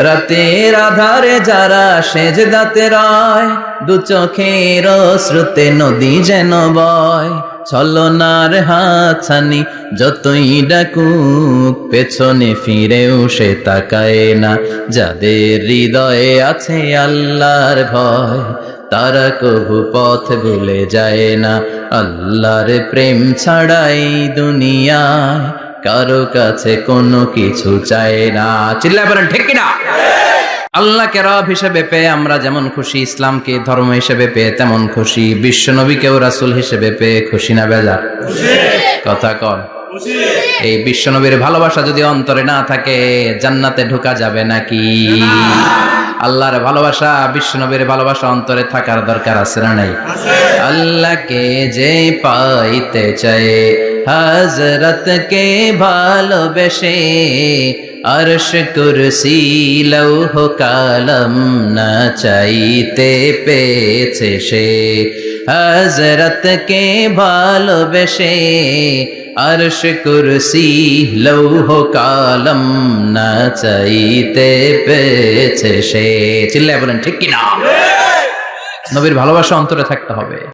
রাতের আধারে যারা সেজদাতে রয়, দু চোখের শ্রুতে নদী যেন বয়। ছলনার হাতছানি যতই ডাকুক, পেছনে ফিরেও সে তাকায় না। যাদের হৃদয়ে আছে আল্লাহর ভয়, তারা কভু পথ ভুলে যায় না। আল্লাহর প্রেম ছাড়াই দুনিয়ায় কারো কাছে কোনো কিছু চায় না। চিল্লায় বলেন ঠিক কিনা? আল্লাহকে রব হিসেবে পেয়ে আমরা যেমন খুশি, ইসলামকে ধর্ম হিসেবে পেয়ে তেমন খুশি, বিশ্ব নবীকেও রাসূল হিসেবে পেয়ে খুশি না বেজার? কথা কন। এই বিশ্ব নবীর ভালোবাসা যদি অন্তরে না থাকে, জান্নাতে ঢোকা যাবে নাকি? আল্লাহর ভালোবাসা, বিশ্ব নবীর ভালোবাসা অন্তরে থাকার দরকার আছে না নাই? আল্লাহকে যে পাইতে চায়, হযরত কে ভালোবেসে, আরশ কুরসি লৌহ কালম না চাইতে পেয়েছে সে। হযরত কে ভালোবেসে, আরশ কুরসি লৌহ কালম না চাইতে পেয়েছে সে। চিল্লায় বলেন ঠিক কিনা? নবীর ভালোবাসা অন্তরে থাকতে হবে।